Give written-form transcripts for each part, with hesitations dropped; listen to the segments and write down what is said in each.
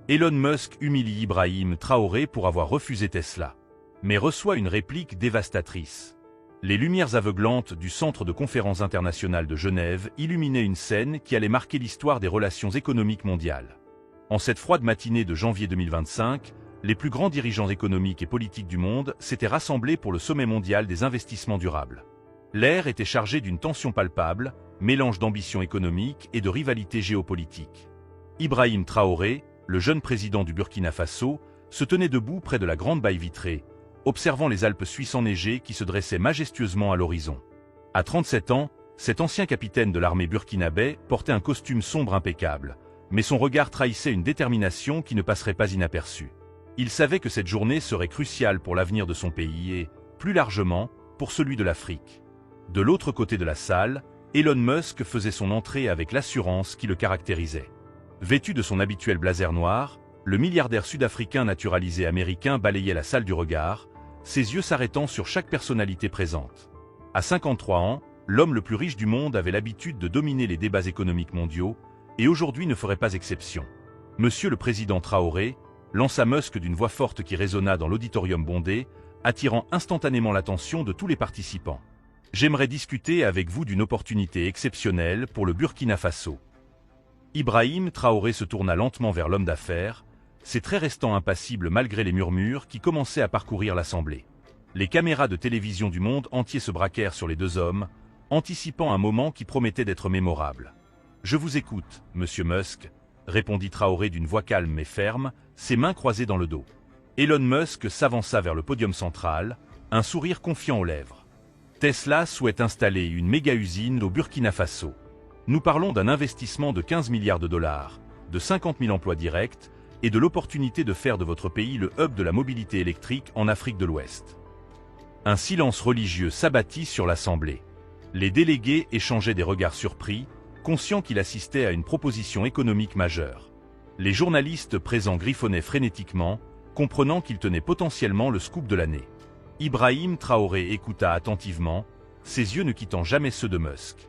Elon Musk humilie Ibrahim Traoré pour avoir refusé Tesla, mais reçoit une réplique dévastatrice. Les lumières aveuglantes du Centre de conférences internationales de Genève illuminaient une scène qui allait marquer l'histoire des relations économiques mondiales. En cette froide matinée de janvier 2025, les plus grands dirigeants économiques et politiques du monde s'étaient rassemblés pour le sommet mondial des investissements durables. L'air était chargé d'une tension palpable, mélange d'ambition économique et de rivalité géopolitique. Ibrahim Traoré, le jeune président du Burkina Faso, se tenait debout près de la grande baie vitrée, observant les Alpes suisses enneigées qui se dressaient majestueusement à l'horizon. À 37 ans, cet ancien capitaine de l'armée burkinabé portait un costume sombre impeccable, mais son regard trahissait une détermination qui ne passerait pas inaperçue. Il savait que cette journée serait cruciale pour l'avenir de son pays et, plus largement, pour celui de l'Afrique. De l'autre côté de la salle, Elon Musk faisait son entrée avec l'assurance qui le caractérisait. Vêtu de son habituel blazer noir, le milliardaire sud-africain naturalisé américain balayait la salle du regard, ses yeux s'arrêtant sur chaque personnalité présente. À 53 ans, l'homme le plus riche du monde avait l'habitude de dominer les débats économiques mondiaux, et aujourd'hui ne ferait pas exception. Monsieur le président Traoré, lança Musk d'une voix forte qui résonna dans l'auditorium bondé, attirant instantanément l'attention de tous les participants. J'aimerais discuter avec vous d'une opportunité exceptionnelle pour le Burkina Faso. Ibrahim Traoré se tourna lentement vers l'homme d'affaires, ses traits restant impassibles malgré les murmures qui commençaient à parcourir l'assemblée. Les caméras de télévision du monde entier se braquèrent sur les deux hommes, anticipant un moment qui promettait d'être mémorable. « Je vous écoute, monsieur Musk », répondit Traoré d'une voix calme mais ferme, ses mains croisées dans le dos. Elon Musk s'avança vers le podium central, un sourire confiant aux lèvres. Tesla souhaite installer une méga-usine au Burkina Faso. Nous parlons d'un investissement de 15 milliards de dollars, de 50 000 emplois directs, et de l'opportunité de faire de votre pays le hub de la mobilité électrique en Afrique de l'Ouest. Un silence religieux s'abattit sur l'Assemblée. Les délégués échangeaient des regards surpris, conscients qu'il assistait à une proposition économique majeure. Les journalistes présents griffonnaient frénétiquement, comprenant qu'il tenait potentiellement le scoop de l'année. Ibrahim Traoré écouta attentivement, ses yeux ne quittant jamais ceux de Musk.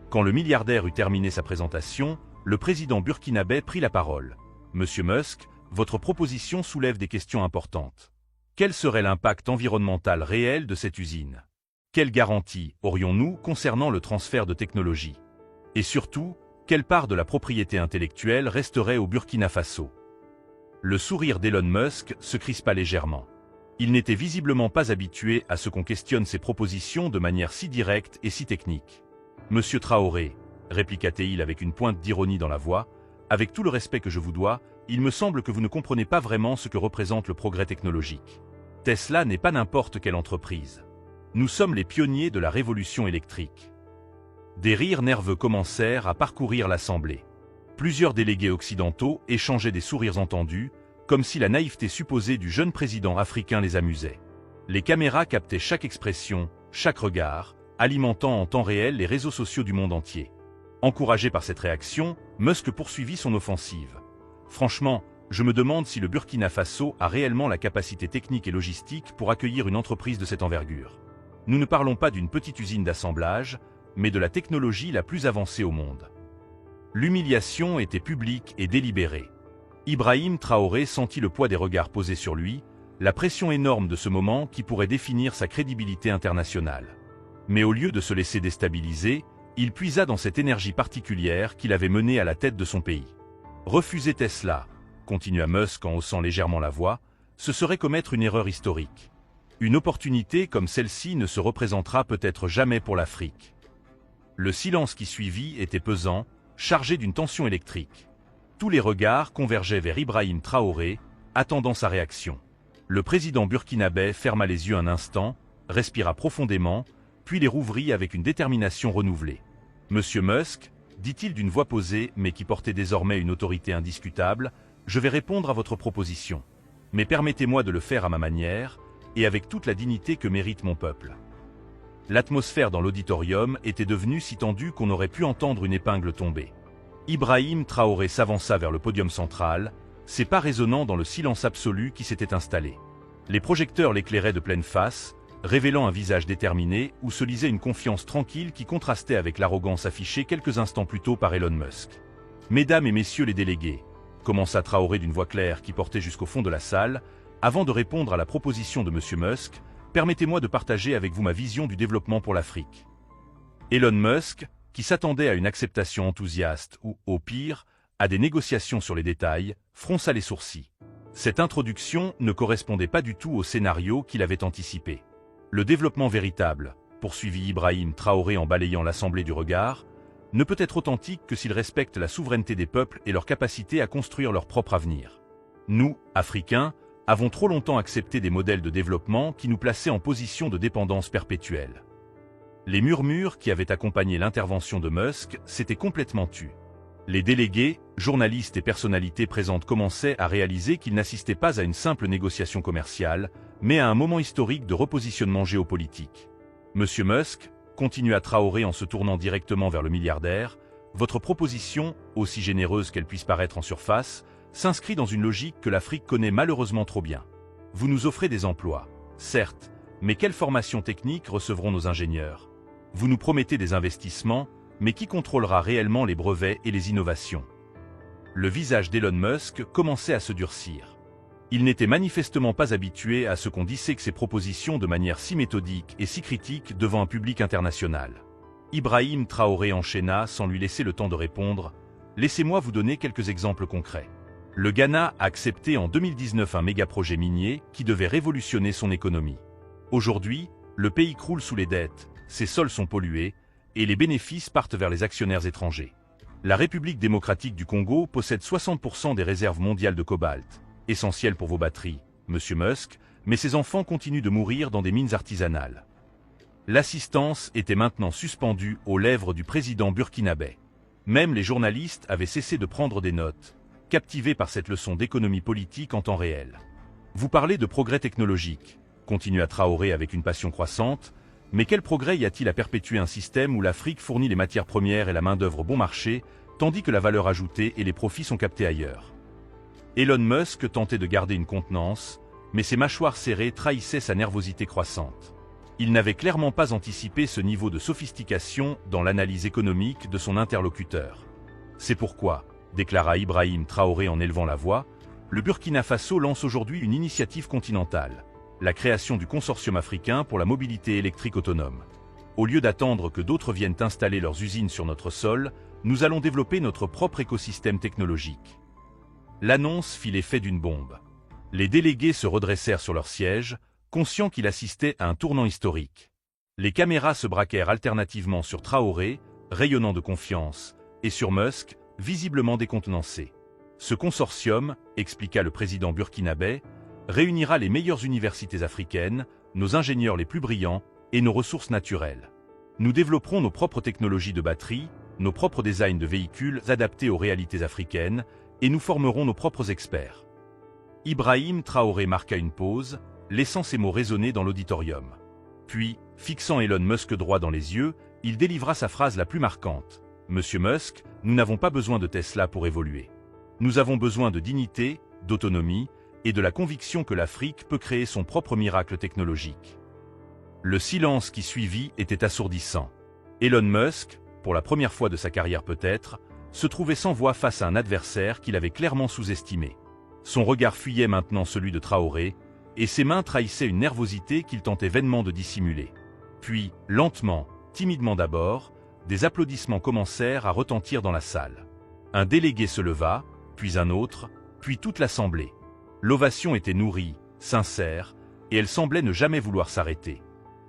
Quand le milliardaire eut terminé sa présentation, le président burkinabé prit la parole. « Monsieur Musk, votre proposition soulève des questions importantes. Quel serait l'impact environnemental réel de cette usine? Quelles garanties aurions-nous concernant le transfert de technologie? Et surtout, quelle part de la propriété intellectuelle resterait au Burkina Faso ?» Le sourire d'Elon Musk se crispa légèrement. Il n'était visiblement pas habitué à ce qu'on questionne ses propositions de manière si directe et si technique. « Monsieur Traoré, » répliqua-t-il avec une pointe d'ironie dans la voix, « avec tout le respect que je vous dois, il me semble que vous ne comprenez pas vraiment ce que représente le progrès technologique. Tesla n'est pas n'importe quelle entreprise. Nous sommes les pionniers de la révolution électrique. » Des rires nerveux commencèrent à parcourir l'Assemblée. Plusieurs délégués occidentaux échangeaient des sourires entendus, comme si la naïveté supposée du jeune président africain les amusait. Les caméras captaient chaque expression, chaque regard, alimentant en temps réel les réseaux sociaux du monde entier. Encouragé par cette réaction, Musk poursuivit son offensive. « Franchement, je me demande si le Burkina Faso a réellement la capacité technique et logistique pour accueillir une entreprise de cette envergure. Nous ne parlons pas d'une petite usine d'assemblage, mais de la technologie la plus avancée au monde. » L'humiliation était publique et délibérée. Ibrahim Traoré sentit le poids des regards posés sur lui, la pression énorme de ce moment qui pourrait définir sa crédibilité internationale. Mais au lieu de se laisser déstabiliser, il puisa dans cette énergie particulière qui l'avait mené à la tête de son pays. Refuser Tesla, continua Musk en haussant légèrement la voix, ce serait commettre une erreur historique. Une opportunité comme celle-ci ne se représentera peut-être jamais pour l'Afrique. Le silence qui suivit était pesant, chargé d'une tension électrique. Tous les regards convergeaient vers Ibrahim Traoré, attendant sa réaction. Le président burkinabé ferma les yeux un instant, respira profondément, puis les rouvrit avec une détermination renouvelée. « Monsieur Musk, dit-il d'une voix posée mais qui portait désormais une autorité indiscutable, je vais répondre à votre proposition. Mais permettez-moi de le faire à ma manière, et avec toute la dignité que mérite mon peuple. » L'atmosphère dans l'auditorium était devenue si tendue qu'on aurait pu entendre une épingle tomber. Ibrahim Traoré s'avança vers le podium central, ses pas résonnant dans le silence absolu qui s'était installé. Les projecteurs l'éclairaient de pleine face, révélant un visage déterminé où se lisait une confiance tranquille qui contrastait avec l'arrogance affichée quelques instants plus tôt par Elon Musk. « Mesdames et messieurs les délégués, commença Traoré d'une voix claire qui portait jusqu'au fond de la salle, avant de répondre à la proposition de M. Musk, permettez-moi de partager avec vous ma vision du développement pour l'Afrique. Elon Musk, qui s'attendait à une acceptation enthousiaste ou, au pire, à des négociations sur les détails, fronça les sourcils. Cette introduction ne correspondait pas du tout au scénario qu'il avait anticipé. Le développement véritable, poursuivit Ibrahim Traoré en balayant l'assemblée du regard, ne peut être authentique que s'il respecte la souveraineté des peuples et leur capacité à construire leur propre avenir. Nous, Africains, avons trop longtemps accepté des modèles de développement qui nous plaçaient en position de dépendance perpétuelle. Les murmures qui avaient accompagné l'intervention de Musk s'étaient complètement tus. Les délégués, journalistes et personnalités présentes commençaient à réaliser qu'ils n'assistaient pas à une simple négociation commerciale, mais à un moment historique de repositionnement géopolitique. Monsieur Musk, continua Traoré en se tournant directement vers le milliardaire, votre proposition, aussi généreuse qu'elle puisse paraître en surface, s'inscrit dans une logique que l'Afrique connaît malheureusement trop bien. Vous nous offrez des emplois, certes, mais quelle formation technique recevront nos ingénieurs? Vous nous promettez des investissements, mais qui contrôlera réellement les brevets et les innovations? Le visage d'Elon Musk commençait à se durcir. Il n'était manifestement pas habitué à ce qu'on dissèque ses propositions de manière si méthodique et si critique devant un public international. Ibrahim Traoré enchaîna sans lui laisser le temps de répondre « Laissez-moi vous donner quelques exemples concrets. Le Ghana a accepté en 2019 un méga-projet minier qui devait révolutionner son économie. Aujourd'hui, le pays croule sous les dettes, ses sols sont pollués, et les bénéfices partent vers les actionnaires étrangers. La République démocratique du Congo possède 60% des réserves mondiales de cobalt, essentiel pour vos batteries, Monsieur Musk, mais ses enfants continuent de mourir dans des mines artisanales. L'assistance était maintenant suspendue aux lèvres du président burkinabé. Même les journalistes avaient cessé de prendre des notes, captivés par cette leçon d'économie politique en temps réel. Vous parlez de progrès technologique, continua Traoré avec une passion croissante, mais quel progrès y a-t-il à perpétuer un système où l'Afrique fournit les matières premières et la main-d'œuvre bon marché, tandis que la valeur ajoutée et les profits sont captés ailleurs? Elon Musk tentait de garder une contenance, mais ses mâchoires serrées trahissaient sa nervosité croissante. Il n'avait clairement pas anticipé ce niveau de sophistication dans l'analyse économique de son interlocuteur. C'est pourquoi, déclara Ibrahim Traoré en élevant la voix, le Burkina Faso lance aujourd'hui une initiative continentale, la création du consortium africain pour la mobilité électrique autonome. Au lieu d'attendre que d'autres viennent installer leurs usines sur notre sol, nous allons développer notre propre écosystème technologique. L'annonce fit l'effet d'une bombe. Les délégués se redressèrent sur leur siège, conscients qu'ils assistaient à un tournant historique. Les caméras se braquèrent alternativement sur Traoré, rayonnant de confiance, et sur Musk, visiblement décontenancé. Ce consortium, expliqua le président burkinabé, réunira les meilleures universités africaines, nos ingénieurs les plus brillants et nos ressources naturelles. Nous développerons nos propres technologies de batterie, nos propres designs de véhicules adaptés aux réalités africaines, et nous formerons nos propres experts. Ibrahim Traoré marqua une pause, laissant ces mots résonner dans l'auditorium. Puis, fixant Elon Musk droit dans les yeux, il délivra sa phrase la plus marquante. « Monsieur Musk, nous n'avons pas besoin de Tesla pour évoluer. Nous avons besoin de dignité, d'autonomie, et de la conviction que l'Afrique peut créer son propre miracle technologique. » Le silence qui suivit était assourdissant. Elon Musk, pour la première fois de sa carrière peut-être, se trouvait sans voix face à un adversaire qu'il avait clairement sous-estimé. Son regard fuyait maintenant celui de Traoré, et ses mains trahissaient une nervosité qu'il tentait vainement de dissimuler. Puis, lentement, timidement d'abord, des applaudissements commencèrent à retentir dans la salle. Un délégué se leva, puis un autre, puis toute l'assemblée. L'ovation était nourrie, sincère, et elle semblait ne jamais vouloir s'arrêter.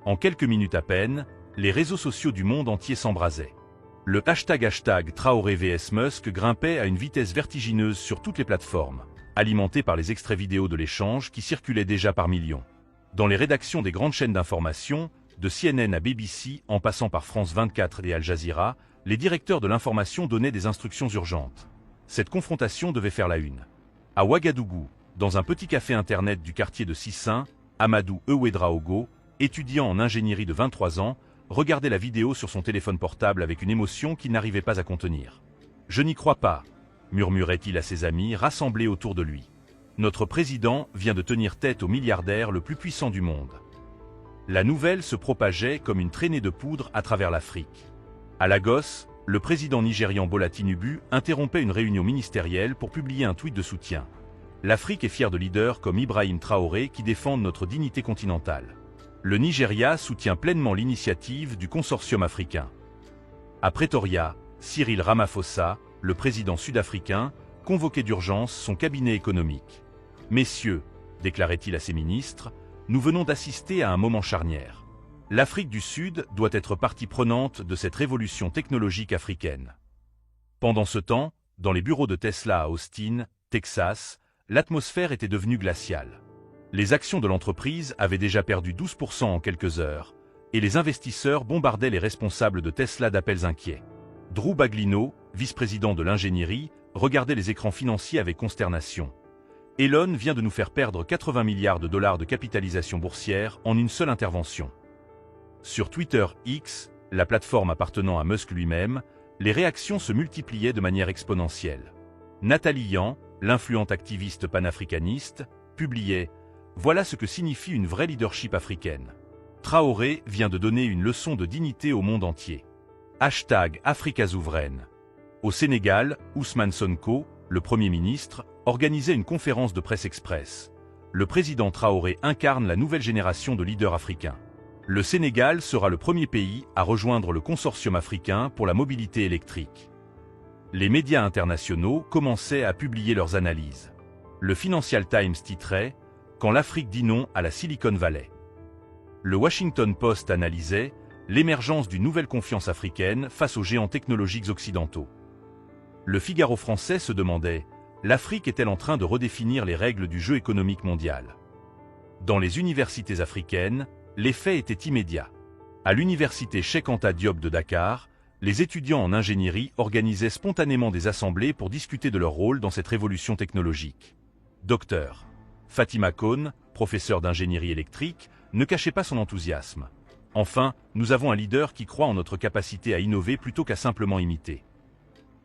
En quelques minutes à peine, les réseaux sociaux du monde entier s'embrasaient. Le hashtag Traoré vs Musk grimpait à une vitesse vertigineuse sur toutes les plateformes, alimenté par les extraits vidéo de l'échange qui circulaient déjà par millions. Dans les rédactions des grandes chaînes d'information, de CNN à BBC en passant par France 24 et Al Jazeera, les directeurs de l'information donnaient des instructions urgentes. Cette confrontation devait faire la une. À Ouagadougou, dans un petit café internet du quartier de Sissin, Amadou Ewedraogo, étudiant en ingénierie de 23 ans, regardait la vidéo sur son téléphone portable avec une émotion qu'il n'arrivait pas à contenir. « Je n'y crois pas », murmurait-il à ses amis rassemblés autour de lui. « Notre président vient de tenir tête au milliardaire le plus puissant du monde. » La nouvelle se propageait comme une traînée de poudre à travers l'Afrique. À Lagos, le président nigérian Bola Tinubu interrompait une réunion ministérielle pour publier un tweet de soutien. L'Afrique est fière de leaders comme Ibrahim Traoré qui défendent notre dignité continentale. Le Nigeria soutient pleinement l'initiative du consortium africain. À Pretoria, Cyril Ramaphosa, le président sud-africain, convoquait d'urgence son cabinet économique. « Messieurs », déclarait-il à ses ministres, « nous venons d'assister à un moment charnière. L'Afrique du Sud doit être partie prenante de cette révolution technologique africaine. » Pendant ce temps, dans les bureaux de Tesla à Austin, Texas, l'atmosphère était devenue glaciale. Les actions de l'entreprise avaient déjà perdu 12% en quelques heures, et les investisseurs bombardaient les responsables de Tesla d'appels inquiets. Drew Baglino, vice-président de l'ingénierie, regardait les écrans financiers avec consternation. « Elon vient de nous faire perdre 80 milliards de dollars de capitalisation boursière en une seule intervention. » Sur Twitter X, la plateforme appartenant à Musk lui-même, les réactions se multipliaient de manière exponentielle. Nathalie Yan, l'influente activiste panafricaniste, publiait « Voilà ce que signifie une vraie leadership africaine. Traoré vient de donner une leçon de dignité au monde entier. » #Africa souveraine. Au Sénégal, Ousmane Sonko, le Premier ministre, organisait une conférence de presse express. Le président Traoré incarne la nouvelle génération de leaders africains. Le Sénégal sera le premier pays à rejoindre le consortium africain pour la mobilité électrique. Les médias internationaux commençaient à publier leurs analyses. Le Financial Times titrait « Quand l'Afrique dit non à la Silicon Valley ». Le Washington Post analysait l'émergence d'une nouvelle confiance africaine face aux géants technologiques occidentaux. Le Figaro français se demandait « L'Afrique est-elle en train de redéfinir les règles du jeu économique mondial ?» Dans les universités africaines, l'effet était immédiat. À l'université Cheikh Anta Diop de Dakar, les étudiants en ingénierie organisaient spontanément des assemblées pour discuter de leur rôle dans cette révolution technologique. Dr. Fatima Kohn, professeur d'ingénierie électrique, ne cachait pas son enthousiasme. Enfin, nous avons un leader qui croit en notre capacité à innover plutôt qu'à simplement imiter.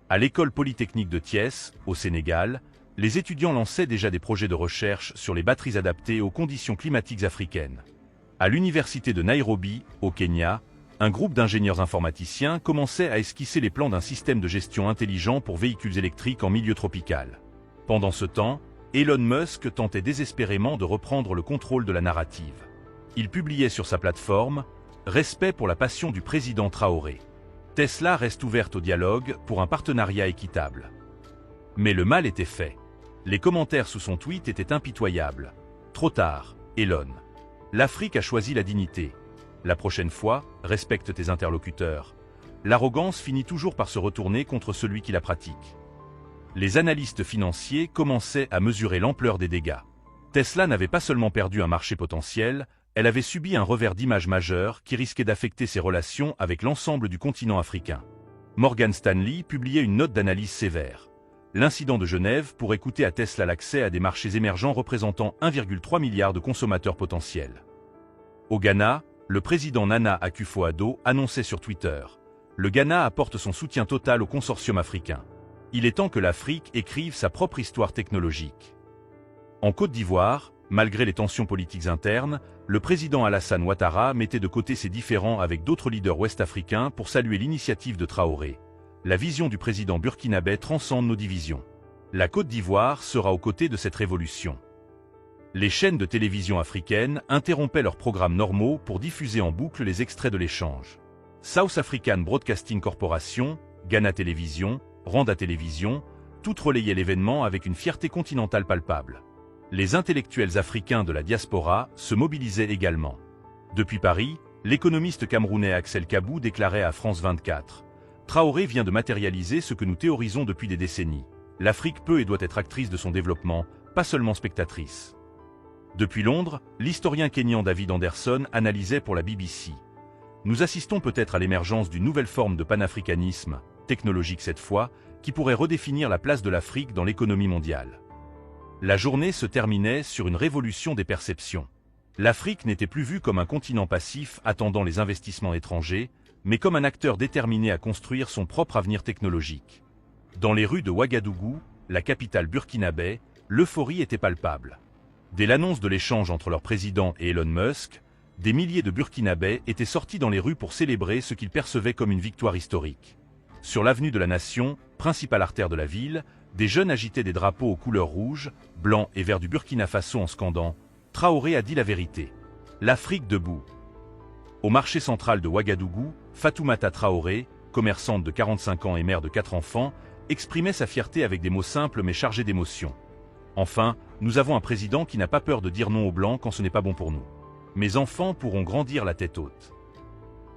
À l'école polytechnique de Thiès, au Sénégal, les étudiants lançaient déjà des projets de recherche sur les batteries adaptées aux conditions climatiques africaines. À l'université de Nairobi, au Kenya, un groupe d'ingénieurs informaticiens commençait à esquisser les plans d'un système de gestion intelligent pour véhicules électriques en milieu tropical. Pendant ce temps, Elon Musk tentait désespérément de reprendre le contrôle de la narrative. Il publiait sur sa plateforme « Respect pour la passion du président Traoré. Tesla reste ouverte au dialogue pour un partenariat équitable. » Mais le mal était fait. Les commentaires sous son tweet étaient impitoyables. « Trop tard, Elon. L'Afrique a choisi la dignité. La prochaine fois, respecte tes interlocuteurs. L'arrogance finit toujours par se retourner contre celui qui la pratique. » Les analystes financiers commençaient à mesurer l'ampleur des dégâts. Tesla n'avait pas seulement perdu un marché potentiel, elle avait subi un revers d'image majeur qui risquait d'affecter ses relations avec l'ensemble du continent africain. Morgan Stanley publiait une note d'analyse sévère. L'incident de Genève pourrait coûter à Tesla l'accès à des marchés émergents représentant 1,3 milliard de consommateurs potentiels. Au Ghana, le président Nana Akufo-Addo annonçait sur Twitter « Le Ghana apporte son soutien total au consortium africain. Il est temps que l'Afrique écrive sa propre histoire technologique. » En Côte d'Ivoire, malgré les tensions politiques internes, le président Alassane Ouattara mettait de côté ses différends avec d'autres leaders ouest-africains pour saluer l'initiative de Traoré. La vision du président burkinabé transcende nos divisions. La Côte d'Ivoire sera aux côtés de cette révolution. Les chaînes de télévision africaines interrompaient leurs programmes normaux pour diffuser en boucle les extraits de l'échange. South African Broadcasting Corporation, Ghana Télévision, Rwanda Télévision, toutes relayaient l'événement avec une fierté continentale palpable. Les intellectuels africains de la diaspora se mobilisaient également. Depuis Paris, l'économiste camerounais Axel Kabou déclarait à France 24 « Traoré vient de matérialiser ce que nous théorisons depuis des décennies. L'Afrique peut et doit être actrice de son développement, pas seulement spectatrice. » Depuis Londres, l'historien kényan David Anderson analysait pour la BBC. Nous assistons peut-être à l'émergence d'une nouvelle forme de panafricanisme, technologique cette fois, qui pourrait redéfinir la place de l'Afrique dans l'économie mondiale. La journée se terminait sur une révolution des perceptions. L'Afrique n'était plus vue comme un continent passif attendant les investissements étrangers, mais comme un acteur déterminé à construire son propre avenir technologique. Dans les rues de Ouagadougou, la capitale burkinabé, l'euphorie était palpable. Dès l'annonce de l'échange entre leur président et Elon Musk, des milliers de Burkinabés étaient sortis dans les rues pour célébrer ce qu'ils percevaient comme une victoire historique. Sur l'avenue de la Nation, principale artère de la ville, des jeunes agitaient des drapeaux aux couleurs rouge, blanc et vert du Burkina Faso en scandant « Traoré a dit la vérité. L'Afrique debout ». Au marché central de Ouagadougou, Fatoumata Traoré, commerçante de 45 ans et mère de 4 enfants, exprimait sa fierté avec des mots simples mais chargés d'émotion. Enfin, nous avons un président qui n'a pas peur de dire non aux Blancs quand ce n'est pas bon pour nous. Mes enfants pourront grandir la tête haute.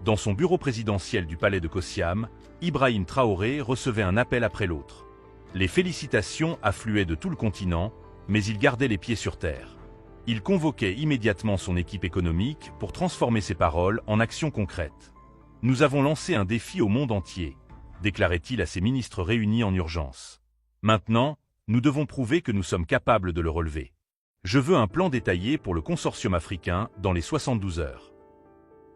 Dans son bureau présidentiel du palais de Kossiam, Ibrahim Traoré recevait un appel après l'autre. Les félicitations affluaient de tout le continent, mais il gardait les pieds sur terre. Il convoquait immédiatement son équipe économique pour transformer ses paroles en actions concrètes. « Nous avons lancé un défi au monde entier », déclarait-il à ses ministres réunis en urgence. « Maintenant, nous devons prouver que nous sommes capables de le relever. Je veux un plan détaillé pour le consortium africain dans les 72 heures. »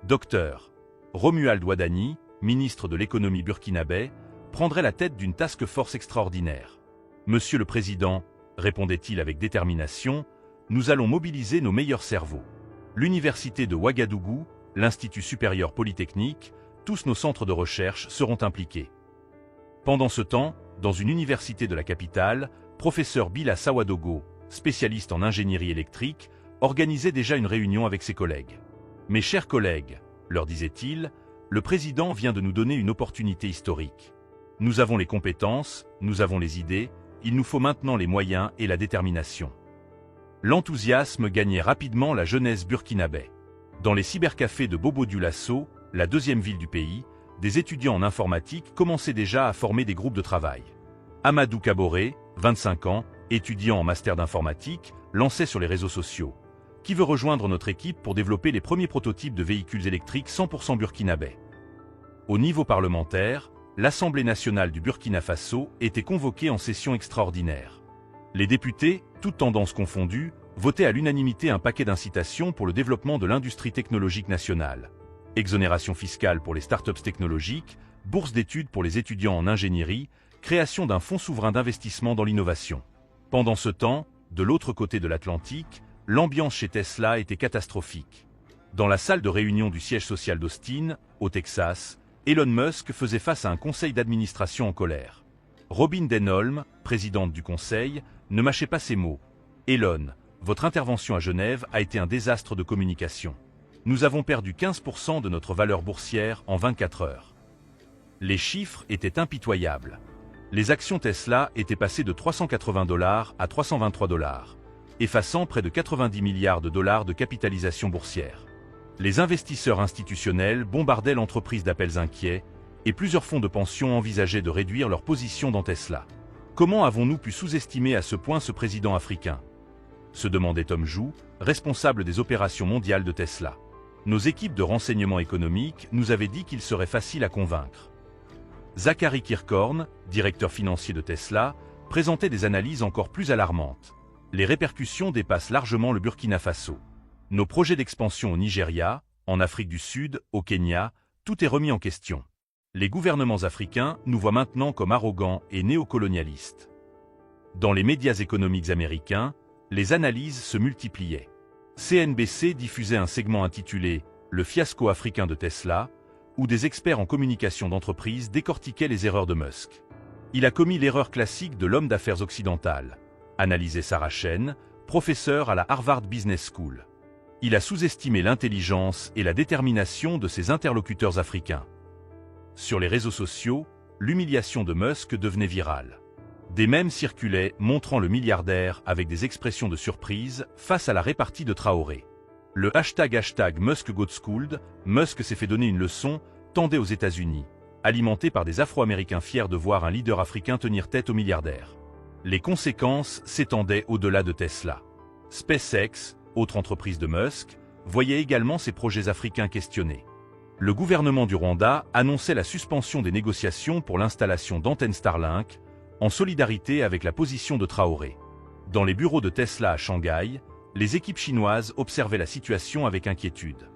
Dr Romuald Wadani, ministre de l'économie burkinabé, prendrait la tête d'une task force extraordinaire. « Monsieur le Président, » répondait-il avec détermination, « nous allons mobiliser nos meilleurs cerveaux. L'université de Ouagadougou, l'Institut supérieur polytechnique, tous nos centres de recherche seront impliqués. » Pendant ce temps, dans une université de la capitale, professeur Bila Sawadogo, spécialiste en ingénierie électrique, organisait déjà une réunion avec ses collègues. « Mes chers collègues, » leur disait-il, « le président vient de nous donner une opportunité historique. Nous avons les compétences, nous avons les idées, il nous faut maintenant les moyens et la détermination. » L'enthousiasme gagnait rapidement la jeunesse burkinabé. Dans les cybercafés de Bobo-Dioulasso, la deuxième ville du pays, des étudiants en informatique commençaient déjà à former des groupes de travail. Amadou Kaboré, 25 ans, étudiant en master d'informatique, lançait sur les réseaux sociaux « Qui veut rejoindre notre équipe pour développer les premiers prototypes de véhicules électriques 100% burkinabé ?» Au niveau parlementaire, l'Assemblée nationale du Burkina Faso était convoquée en session extraordinaire. Les députés, toutes tendances confondues, votaient à l'unanimité un paquet d'incitations pour le développement de l'industrie technologique nationale. Exonération fiscale pour les startups technologiques, bourse d'études pour les étudiants en ingénierie, création d'un fonds souverain d'investissement dans l'innovation. Pendant ce temps, de l'autre côté de l'Atlantique, l'ambiance chez Tesla était catastrophique. Dans la salle de réunion du siège social d'Austin, au Texas, Elon Musk faisait face à un conseil d'administration en colère. Robin Denholm, présidente du conseil, ne mâchait pas ses mots. « Elon, votre intervention à Genève a été un désastre de communication. Nous avons perdu 15% de notre valeur boursière en 24 heures. » Les chiffres étaient impitoyables. Les actions Tesla étaient passées de $380 à $323, effaçant près de 90 milliards de dollars de capitalisation boursière. Les investisseurs institutionnels bombardaient l'entreprise d'appels inquiets, et plusieurs fonds de pension envisageaient de réduire leur position dans Tesla. Comment avons-nous pu sous-estimer à ce point ce président africain? Se demandait Tom Jou, responsable des opérations mondiales de Tesla. Nos équipes de renseignement économique nous avaient dit qu'il serait facile à convaincre. Zachary Kirkhorn, directeur financier de Tesla, présentait des analyses encore plus alarmantes. Les répercussions dépassent largement le Burkina Faso. Nos projets d'expansion au Nigeria, en Afrique du Sud, au Kenya, tout est remis en question. Les gouvernements africains nous voient maintenant comme arrogants et néocolonialistes. Dans les médias économiques américains, les analyses se multipliaient. CNBC diffusait un segment intitulé « Le fiasco africain de Tesla », où des experts en communication d'entreprise décortiquaient les erreurs de Musk. Il a commis l'erreur classique de l'homme d'affaires occidental, analysait Sarah Chen, professeure à la Harvard Business School. Il a sous-estimé l'intelligence et la détermination de ses interlocuteurs africains. Sur les réseaux sociaux, l'humiliation de Musk devenait virale. Des mèmes circulaient montrant le milliardaire avec des expressions de surprise face à la répartie de Traoré. Le hashtag Musk got schooled, Musk s'est fait donner une leçon, tendait aux États-Unis, alimenté par des Afro-Américains fiers de voir un leader africain tenir tête aux milliardaires. Les conséquences s'étendaient au-delà de Tesla. SpaceX, autre entreprise de Musk, voyait également ses projets africains questionnés. Le gouvernement du Rwanda annonçait la suspension des négociations pour l'installation d'antennes Starlink, en solidarité avec la position de Traoré. Dans les bureaux de Tesla à Shanghai, les équipes chinoises observaient la situation avec inquiétude.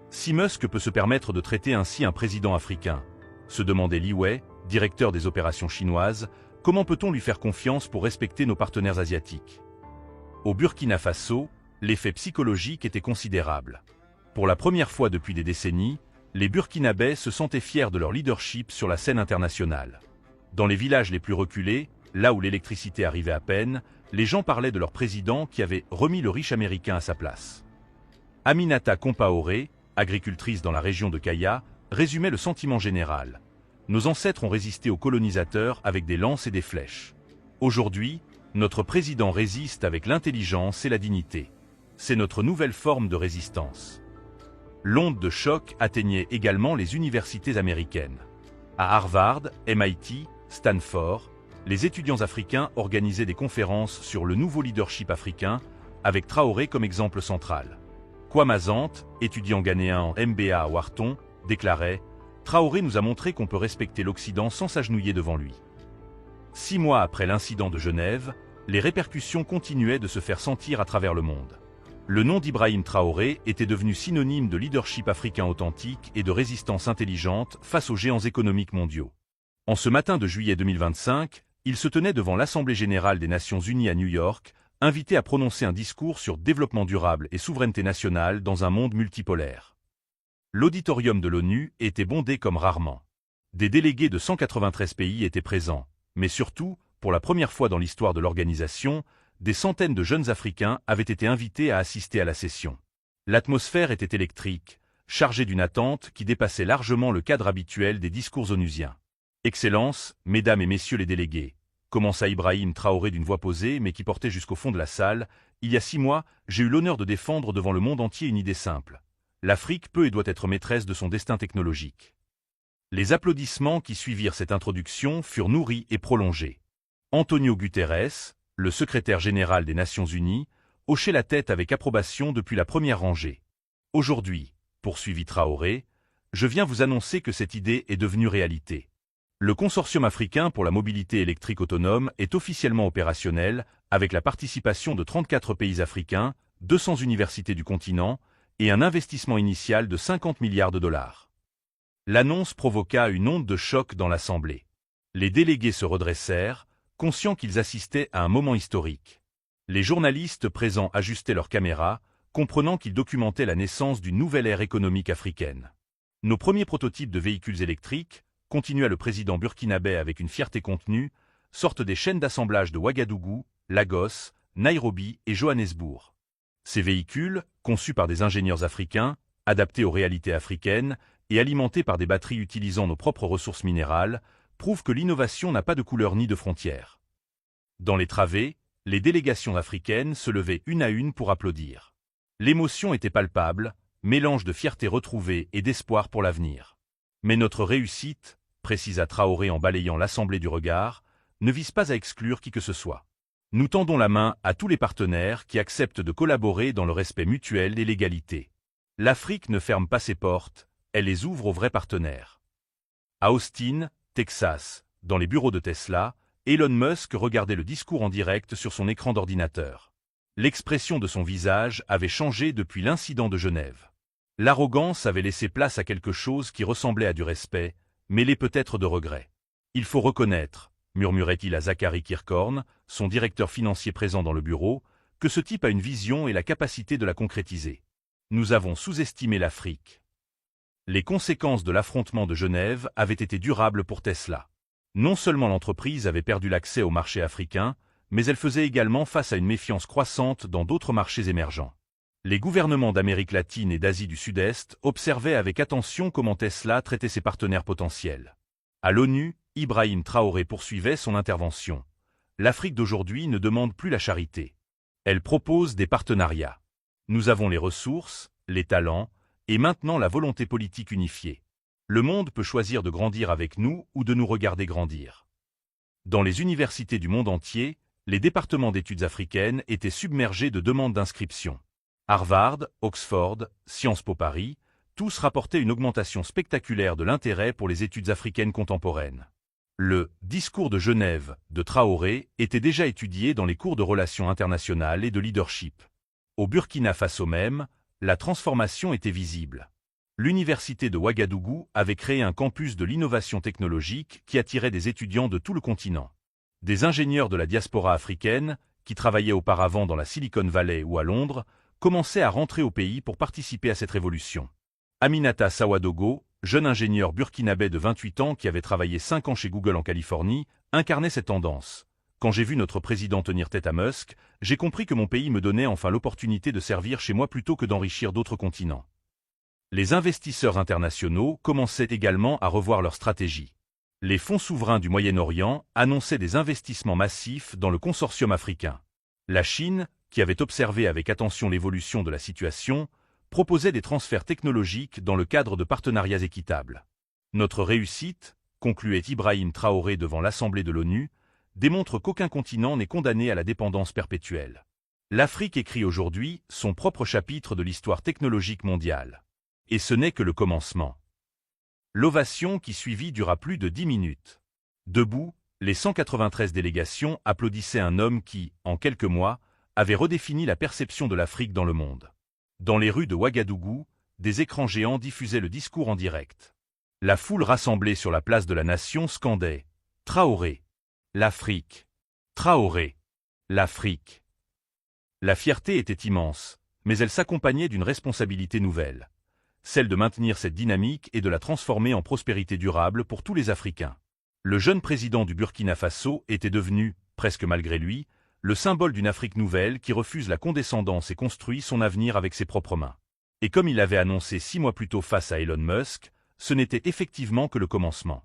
Si Musk peut se permettre de traiter ainsi un président africain, se demandait Li Wei, directeur des opérations chinoises, comment peut-on lui faire confiance pour respecter nos partenaires asiatiques? Au Burkina Faso, l'effet psychologique était considérable. Pour la première fois depuis des décennies, Les Burkinabés se sentaient fiers de leur leadership sur la scène internationale. Dans les villages les plus reculés, là où l'électricité arrivait à peine, les gens parlaient de leur président qui avait remis le riche américain à sa place. Aminata Compaoré, agricultrice dans la région de Kaya, résumait le sentiment général. Nos ancêtres ont résisté aux colonisateurs avec des lances et des flèches. Aujourd'hui, notre président résiste avec l'intelligence et la dignité. C'est notre nouvelle forme de résistance. L'onde de choc atteignait également les universités américaines. À Harvard, MIT, Stanford, les étudiants africains organisaient des conférences sur le nouveau leadership africain, avec Traoré comme exemple central. Kwame Asante, étudiant ghanéen en MBA à Wharton, déclarait « Traoré nous a montré qu'on peut respecter l'Occident sans s'agenouiller devant lui ». 6 mois après l'incident de Genève, les répercussions continuaient de se faire sentir à travers le monde. Le nom d'Ibrahim Traoré était devenu synonyme de leadership africain authentique et de résistance intelligente face aux géants économiques mondiaux. En ce matin de juillet 2025, il se tenait devant l'Assemblée générale des Nations unies à New York, invité à prononcer un discours sur développement durable et souveraineté nationale dans un monde multipolaire. L'auditorium de l'ONU était bondé comme rarement. Des délégués de 193 pays étaient présents, mais surtout, pour la première fois dans l'histoire de l'organisation, des centaines de jeunes Africains avaient été invités à assister à la session. L'atmosphère était électrique, chargée d'une attente qui dépassait largement le cadre habituel des discours onusiens. « Excellences, Mesdames et Messieurs les délégués », commença Ibrahim Traoré d'une voix posée mais qui portait jusqu'au fond de la salle, « il y a 6 mois, j'ai eu l'honneur de défendre devant le monde entier une idée simple. L'Afrique peut et doit être maîtresse de son destin technologique. » Les applaudissements qui suivirent cette introduction furent nourris et prolongés. Antonio Guterres, le secrétaire général des Nations Unies, hochait la tête avec approbation depuis la première rangée. « Aujourd'hui, » poursuivit Traoré, « je viens vous annoncer que cette idée est devenue réalité. Le Consortium africain pour la mobilité électrique autonome est officiellement opérationnel avec la participation de 34 pays africains, 200 universités du continent et un investissement initial de 50 milliards de dollars. » L'annonce provoqua une onde de choc dans l'Assemblée. Les délégués se redressèrent, conscients qu'ils assistaient à un moment historique. Les journalistes présents ajustaient leurs caméras, comprenant qu'ils documentaient la naissance d'une nouvelle ère économique africaine. Nos premiers prototypes de véhicules électriques, continua le président burkinabé avec une fierté contenue, sortent des chaînes d'assemblage de Ouagadougou, Lagos, Nairobi et Johannesburg. Ces véhicules, conçus par des ingénieurs africains, adaptés aux réalités africaines et alimentés par des batteries utilisant nos propres ressources minérales, prouvent que l'innovation n'a pas de couleur ni de frontières. Dans les travées, les délégations africaines se levaient une à une pour applaudir. L'émotion était palpable, mélange de fierté retrouvée et d'espoir pour l'avenir. Mais notre réussite, précisa Traoré en balayant l'assemblée du regard, ne vise pas à exclure qui que ce soit. Nous tendons la main à tous les partenaires qui acceptent de collaborer dans le respect mutuel et l'égalité. L'Afrique ne ferme pas ses portes, elle les ouvre aux vrais partenaires. À Austin, Texas, dans les bureaux de Tesla, Elon Musk regardait le discours en direct sur son écran d'ordinateur. L'expression de son visage avait changé depuis l'incident de Genève. L'arrogance avait laissé place à quelque chose qui ressemblait à du respect, mêlé peut-être de regret. « Il faut reconnaître », murmurait-il à Zachary Kirkhorn, son directeur financier présent dans le bureau, « que ce type a une vision et la capacité de la concrétiser. Nous avons sous-estimé l'Afrique. » Les conséquences de l'affrontement de Genève avaient été durables pour Tesla. Non seulement l'entreprise avait perdu l'accès au marché africain, mais elle faisait également face à une méfiance croissante dans d'autres marchés émergents. Les gouvernements d'Amérique latine et d'Asie du Sud-Est observaient avec attention comment Tesla traitait ses partenaires potentiels. À l'ONU, Ibrahim Traoré poursuivait son intervention. L'Afrique d'aujourd'hui ne demande plus la charité. Elle propose des partenariats. Nous avons les ressources, les talents, et maintenant la volonté politique unifiée. Le monde peut choisir de grandir avec nous ou de nous regarder grandir. Dans les universités du monde entier, les départements d'études africaines étaient submergés de demandes d'inscription. Harvard, Oxford, Sciences Po Paris, tous rapportaient une augmentation spectaculaire de l'intérêt pour les études africaines contemporaines. Le « discours de Genève » de Traoré était déjà étudié dans les cours de relations internationales et de leadership. Au Burkina Faso même, la transformation était visible. L'université de Ouagadougou avait créé un campus de l'innovation technologique qui attirait des étudiants de tout le continent. Des ingénieurs de la diaspora africaine, qui travaillaient auparavant dans la Silicon Valley ou à Londres, commençaient à rentrer au pays pour participer à cette révolution. Aminata Sawadogo, jeune ingénieur burkinabé de 28 ans qui avait travaillé 5 ans chez Google en Californie, incarnait cette tendance. Quand j'ai vu notre président tenir tête à Musk, j'ai compris que mon pays me donnait enfin l'opportunité de servir chez moi plutôt que d'enrichir d'autres continents. Les investisseurs internationaux commençaient également à revoir leur stratégie. Les fonds souverains du Moyen-Orient annonçaient des investissements massifs dans le consortium africain. La Chine, qui avait observé avec attention l'évolution de la situation, proposait des transferts technologiques dans le cadre de partenariats équitables. Notre réussite, concluait Ibrahim Traoré devant l'Assemblée de l'ONU, démontre qu'aucun continent n'est condamné à la dépendance perpétuelle. L'Afrique écrit aujourd'hui son propre chapitre de l'histoire technologique mondiale. Et ce n'est que le commencement. L'ovation qui suivit dura plus de 10 minutes. Debout, les 193 délégations applaudissaient un homme qui, en quelques mois, avait redéfini la perception de l'Afrique dans le monde. Dans les rues de Ouagadougou, des écrans géants diffusaient le discours en direct. La foule rassemblée sur la place de la Nation scandait « Traoré, l'Afrique, Traoré, l'Afrique ». La fierté était immense, mais elle s'accompagnait d'une responsabilité nouvelle. Celle de maintenir cette dynamique et de la transformer en prospérité durable pour tous les Africains. Le jeune président du Burkina Faso était devenu, presque malgré lui, le symbole d'une Afrique nouvelle qui refuse la condescendance et construit son avenir avec ses propres mains. Et comme il l'avait annoncé 6 mois plus tôt face à Elon Musk, ce n'était effectivement que le commencement.